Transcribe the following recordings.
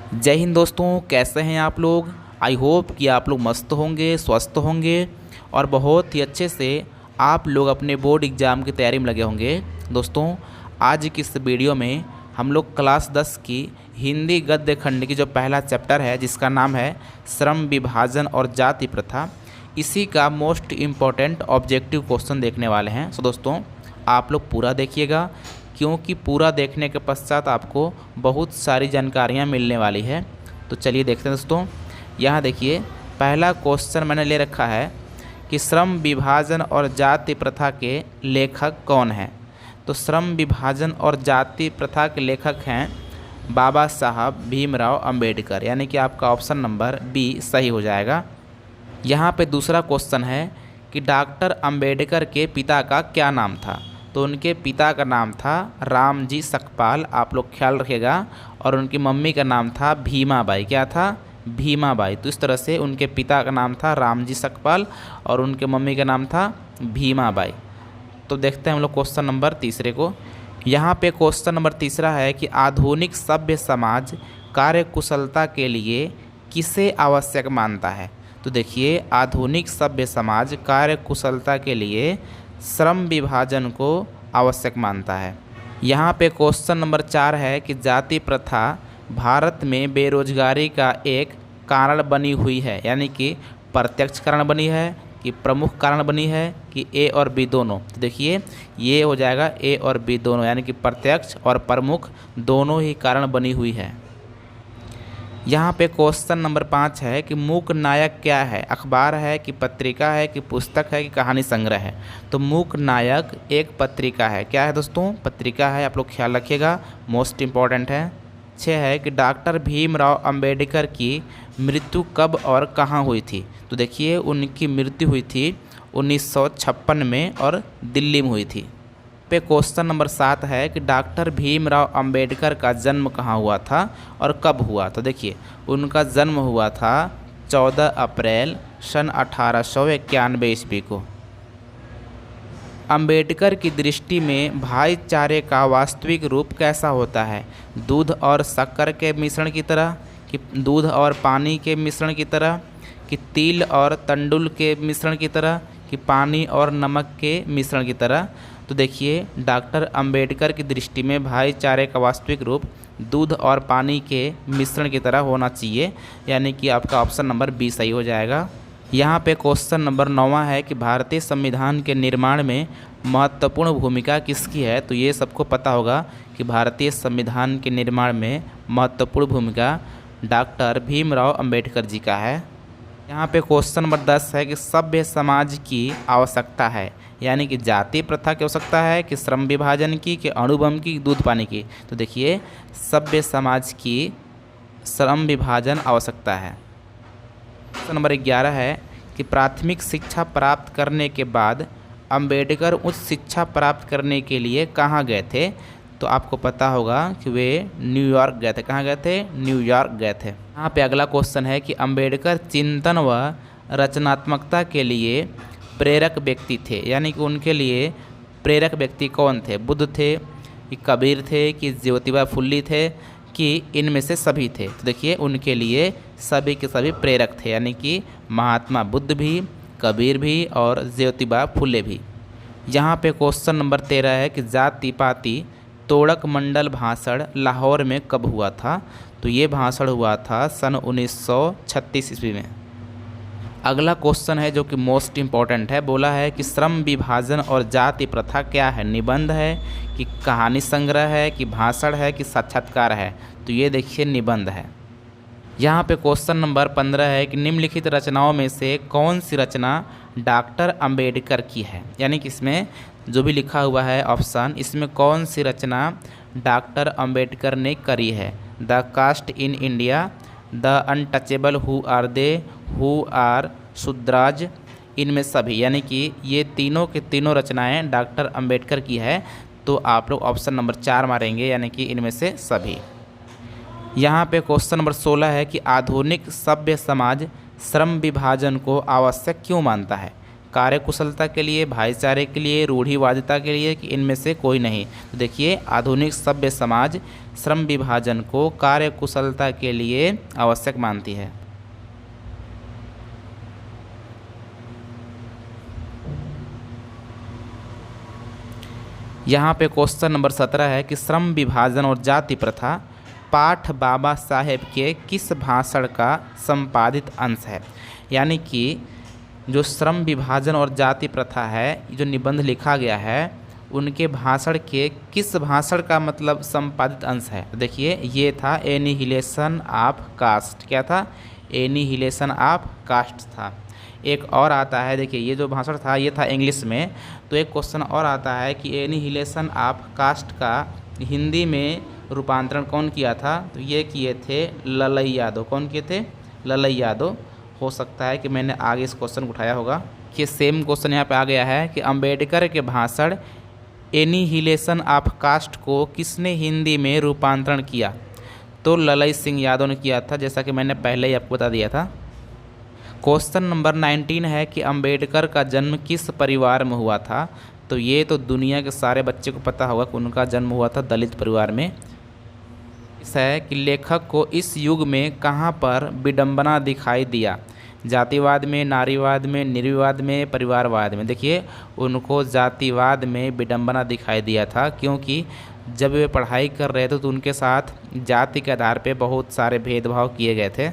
जय हिंद दोस्तों, कैसे हैं आप लोग। आई होप कि आप लोग मस्त होंगे, स्वस्थ होंगे और बहुत ही अच्छे से आप लोग अपने बोर्ड एग्ज़ाम की तैयारी में लगे होंगे। दोस्तों, आज की इस वीडियो में हम लोग क्लास 10 की हिंदी गद्य खंड की जो पहला चैप्टर है जिसका नाम है श्रम विभाजन और जाति प्रथा, इसी का मोस्ट इम्पॉर्टेंट ऑब्जेक्टिव क्वेश्चन देखने वाले हैं। सो दोस्तों, आप लोग पूरा देखिएगा क्योंकि पूरा देखने के पश्चात आपको बहुत सारी जानकारियाँ मिलने वाली है। तो चलिए देखते हैं दोस्तों। यहाँ देखिए, पहला क्वेश्चन मैंने ले रखा है कि श्रम विभाजन और जाति प्रथा के लेखक कौन हैं। तो श्रम विभाजन और जाति प्रथा के लेखक हैं बाबा साहब भीमराव अंबेडकर, यानी कि आपका ऑप्शन नंबर बी सही हो जाएगा। यहाँ पे दूसरा क्वेश्चन है कि डॉक्टर अंबेडकर के पिता का क्या नाम था। तो उनके पिता का नाम था रामजी सकपाल, आप लोग ख्याल रखिएगा। और उनकी मम्मी का नाम था भीमाबाई। क्या था? भीमाबाई। तो इस तरह से उनके पिता का नाम था रामजी सकपाल और उनके मम्मी का नाम था भीमाबाई। तो देखते हैं हम लोग क्वेश्चन नंबर तीसरे को। यहाँ पे क्वेश्चन नंबर तीसरा है कि आधुनिक सभ्य समाज कार्यकुशलता के लिए किसे आवश्यक मानता है। तो देखिए, आधुनिक सभ्य समाज कार्यकुशलता के लिए श्रम विभाजन को आवश्यक मानता है। यहाँ पे क्वेश्चन नंबर 4 है कि जाति प्रथा भारत में बेरोजगारी का एक कारण बनी हुई है, यानी कि प्रत्यक्ष कारण बनी है कि प्रमुख कारण बनी है कि ए और बी दोनों। तो देखिए, ये हो जाएगा ए और बी दोनों, यानी कि प्रत्यक्ष और प्रमुख दोनों ही कारण बनी हुई है। यहाँ पे क्वेश्चन नंबर 5 है कि मूक नायक क्या है। अखबार है कि पत्रिका है कि पुस्तक है कि कहानी संग्रह है। तो मूक नायक एक पत्रिका है। क्या है दोस्तों? पत्रिका है, आप लोग ख्याल रखिएगा, मोस्ट इम्पॉर्टेंट है। 6 है कि डॉक्टर भीमराव अंबेडकर की मृत्यु कब और कहाँ हुई थी। तो देखिए, उनकी मृत्यु हुई थी 1956 में और दिल्ली में हुई थी। पे क्वेश्चन नंबर 7 है कि डॉक्टर भीमराव अंबेडकर का जन्म कहाँ हुआ था और कब हुआ। तो देखिए, उनका जन्म हुआ था 14 अप्रैल सन 1891 ईस्वी को। अंबेडकर की दृष्टि में भाईचारे का वास्तविक रूप कैसा होता है। दूध और शक्कर के मिश्रण की तरह, कि दूध और पानी के मिश्रण की तरह, कि तिल और तंडुल के मिश्रण की तरह, कि पानी और नमक के मिश्रण की तरह। तो देखिए, डॉक्टर अंबेडकर की दृष्टि में भाईचारे का वास्तविक रूप दूध और पानी के मिश्रण की तरह होना चाहिए, यानी कि आपका ऑप्शन नंबर बी सही हो जाएगा। यहाँ पे क्वेश्चन नंबर 9 है कि भारतीय संविधान के निर्माण में महत्वपूर्ण भूमिका किसकी है। तो ये सबको पता होगा कि भारतीय संविधान के निर्माण में महत्वपूर्ण भूमिका डॉक्टर भीमराव अंबेडकर जी का है। यहाँ पे क्वेश्चन नंबर 10 है कि सभ्य समाज की आवश्यकता है, यानी कि जाति प्रथा की आवश्यकता है कि श्रम विभाजन की, कि अणुबम की, दूध पानी की। तो देखिए, सभ्य समाज की श्रम विभाजन आवश्यकता है। क्वेश्चन नंबर 11 है कि प्राथमिक शिक्षा प्राप्त करने के बाद अंबेडकर उच्च शिक्षा प्राप्त करने के लिए कहाँ गए थे। तो आपको पता होगा कि वे न्यूयॉर्क गए थे। कहाँ गए थे? न्यूयॉर्क गए थे। यहाँ पे अगला क्वेश्चन है कि अंबेडकर चिंतन व रचनात्मकता के लिए प्रेरक व्यक्ति थे, यानी कि उनके लिए प्रेरक व्यक्ति कौन थे। बुद्ध थे कि कबीर थे कि ज्योतिबा फुल्ली थे कि इनमें से सभी थे। तो देखिए, उनके लिए सभी के सभी प्रेरक थे, यानी कि महात्मा बुद्ध भी, कबीर भी और ज्योतिबा फुले भी। यहाँ पे क्वेश्चन नंबर 13 है कि जाति पाति तोड़क मंडल भाषण लाहौर में कब हुआ था। तो ये भाषण हुआ था सन 1936 ईस्वी में। अगला क्वेश्चन है जो कि मोस्ट इम्पॉर्टेंट है, बोला है कि श्रम विभाजन और जाति प्रथा क्या है। निबंध है कि कहानी संग्रह है कि भाषण है कि साक्षात्कार है। तो ये देखिए, निबंध है। यहाँ पे क्वेश्चन नंबर 15 है कि निम्नलिखित रचनाओं में से कौन सी रचना डॉक्टर अंबेडकर की है, यानी कि इसमें जो भी लिखा हुआ है ऑप्शन, इसमें कौन सी रचना डॉक्टर अंबेडकर ने करी है। The caste in India, the untouchable, who are they, who are Shudras, इनमें सभी, यानी कि ये तीनों के तीनों रचनाएं डॉक्टर अंबेडकर की है। तो आप लोग ऑप्शन नंबर 4 मारेंगे, यानी कि इनमें से सभी। यहाँ पे क्वेश्चन नंबर 16 है कि आधुनिक सभ्य समाज श्रम विभाजन को आवश्यक क्यों मानता है। कार्यकुशलता के लिए, भाईचारे के लिए, रूढ़िवादिता के लिए, कि इनमें से कोई नहीं। तो देखिए आधुनिक सभ्य समाज श्रम विभाजन को कार्यकुशलता के लिए आवश्यक मानती है। यहाँ पे क्वेश्चन नंबर 17 है कि श्रम विभाजन और जाति प्रथा पाठ बाबा साहेब के किस भाषण का संपादित अंश है। यानी कि जो श्रम विभाजन और जाति प्रथा है, जो निबंध लिखा गया है, उनके भाषण के किस भाषण का मतलब संपादित अंश है। देखिए ये था एनिहिलेशन ऑफ कास्ट। क्या था? एनिहिलेशन ऑफ कास्ट था। एक और आता है, देखिए ये जो भाषण था ये था इंग्लिश में। तो एक क्वेश्चन और आता है कि एनिहिलेशन ऑफ कास्ट का हिंदी में रूपांतरण कौन किया था। तो ये किए थे ललई यादव। कौन किए थे? ललई यादव। हो सकता है कि मैंने आगे इस क्वेश्चन को उठाया होगा कि सेम क्वेश्चन यहाँ पे आ गया है कि अंबेडकर के भाषण एनिहिलेशन ऑफ कास्ट को किसने हिंदी में रूपांतरण किया। तो ललई सिंह यादव ने किया था, जैसा कि मैंने पहले ही आपको बता दिया था। क्वेश्चन नंबर 19 है कि अंबेडकर का जन्म किस परिवार में हुआ था। तो ये तो दुनिया के सारे बच्चे को पता होगा कि उनका जन्म हुआ था दलित परिवार में। इस है कि लेखक को इस युग में कहाँ पर विडंबना दिखाई दिया। जातिवाद में, नारीवाद में, निर्विवाद में, परिवारवाद में। देखिए उनको जातिवाद में विडंबना दिखाई दिया था, क्योंकि जब वे पढ़ाई कर रहे थे तो उनके साथ जाति के आधार पे बहुत सारे भेदभाव किए गए थे।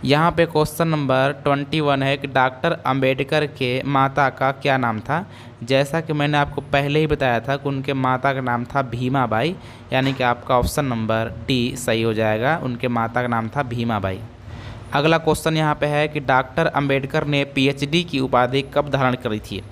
यहाँ पे क्वेश्चन नंबर 21 है कि डॉक्टर अंबेडकर के माता का क्या नाम था। जैसा कि मैंने आपको पहले ही बताया था कि उनके माता का नाम था भीमाबाई, यानी कि आपका ऑप्शन नंबर डी सही हो जाएगा। उनके माता का नाम था भीमाबाई। अगला क्वेश्चन यहाँ पे है कि डॉक्टर अंबेडकर ने पीएचडी की उपाधि कब धारण करी थी।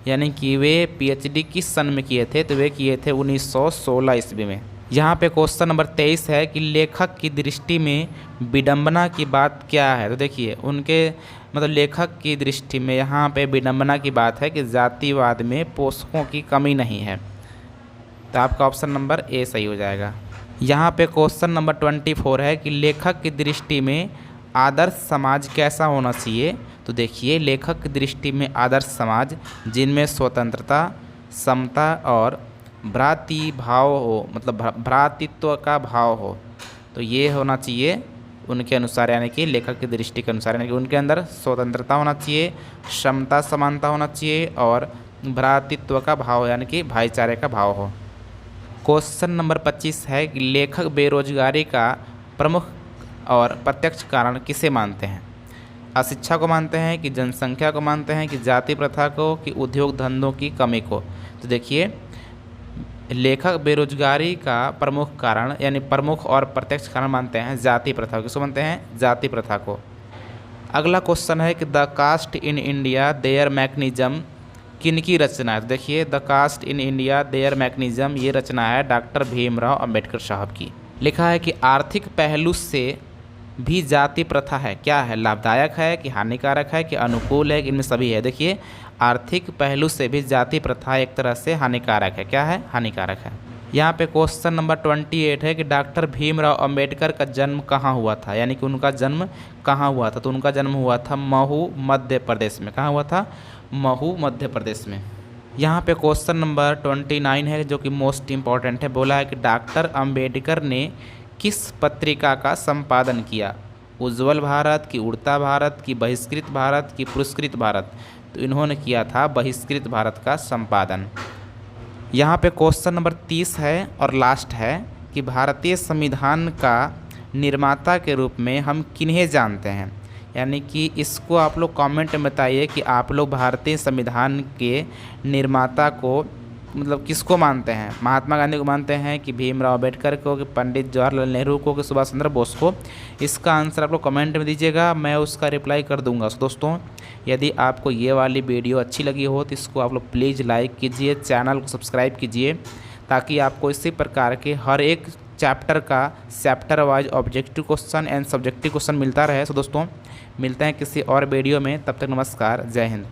यानी कि वे पीएचडी किस सन में किए थे। तो वे किए थे 1916 ईस्वी में। यहाँ पे क्वेश्चन नंबर 23 है कि लेखक की दृष्टि में विडंबना की बात क्या है। तो देखिए उनके मतलब लेखक की दृष्टि में यहाँ पे विडंबना की बात है कि जातिवाद में पोषकों की कमी नहीं है। तो आपका ऑप्शन नंबर ए सही हो जाएगा। यहाँ पे क्वेश्चन नंबर 24 है कि लेखक की दृष्टि में आदर्श समाज कैसा होना चाहिए। तो देखिए लेखक की दृष्टि में आदर्श समाज जिनमें स्वतंत्रता, समता और भ्रातृ भाव हो, मतलब भ्रातृत्व का भाव हो। तो ये होना चाहिए उनके अनुसार, यानी कि लेखक की दृष्टि के अनुसार। यानी कि उनके अंदर स्वतंत्रता होना चाहिए, समता समानता होना चाहिए और भ्रातृत्व का भाव यानी कि भाईचारे का भाव हो। क्वेश्चन नंबर 25 है कि लेखक बेरोजगारी का प्रमुख और प्रत्यक्ष कारण किसे मानते हैं। अशिक्षा को मानते हैं, कि जनसंख्या को मानते हैं, कि जाति प्रथा को, कि उद्योग धंधों की कमी को। तो देखिए लेखक बेरोजगारी का प्रमुख कारण यानी प्रमुख और प्रत्यक्ष कारण मानते हैं जाति प्रथा को। किसको मानते हैं? जाति प्रथा को। अगला क्वेश्चन है कि the caste in India their mechanism किन की रचना है। तो देखिए the caste in India their mechanism, ये रचना है डॉक्टर भीमराव अंबेडकर साहब की। लिखा है कि आर्थिक पहलू से भी जाति प्रथा है क्या है, लाभदायक है कि हानिकारक है कि अनुकूल है, कि इनमें सभी है। देखिए आर्थिक पहलू से भी जाति प्रथा एक तरह से हानिकारक है। क्या है? हानिकारक है। यहाँ पे क्वेश्चन नंबर 28 है कि डॉक्टर भीमराव अंबेडकर का जन्म कहाँ हुआ था। यानी कि उनका जन्म कहाँ हुआ था। तो उनका जन्म हुआ था महू मध्य प्रदेश में। कहाँ हुआ था? महू मध्य प्रदेश में। यहाँ पे क्वेश्चन नंबर 29 है जो कि मोस्ट इम्पॉर्टेंट है। बोला है कि डॉक्टर अंबेडकर ने किस पत्रिका का संपादन किया। उज्ज्वल भारत, की उड़ता भारत, की बहिष्कृत भारत, की पुरस्कृत भारत। तो इन्होंने किया था बहिष्कृत भारत का संपादन। यहाँ पे क्वेश्चन नंबर 30 है और लास्ट है कि भारतीय संविधान का निर्माता के रूप में हम किन्हें जानते हैं। यानी कि इसको आप लोग कमेंट में बताइए कि आप लोग भारतीय संविधान के निर्माता को मतलब किसको मानते हैं। महात्मा गांधी को मानते हैं, कि भीमराव अंबेडकर को, कि पंडित जवाहरलाल नेहरू को, कि सुभाष चंद्र बोस को। इसका आंसर आप लोग कमेंट में दीजिएगा, मैं उसका रिप्लाई कर दूंगा। तो दोस्तों यदि आपको ये वाली वीडियो अच्छी लगी हो तो इसको आप लोग प्लीज़ लाइक कीजिए, चैनल को सब्सक्राइब कीजिए, ताकि आपको इसी प्रकार के हर एक चैप्टर का chapter wise objective question and subjective question मिलता रहे। तो दोस्तों मिलते हैं किसी और वीडियो में, तब तक नमस्कार, जय हिंद।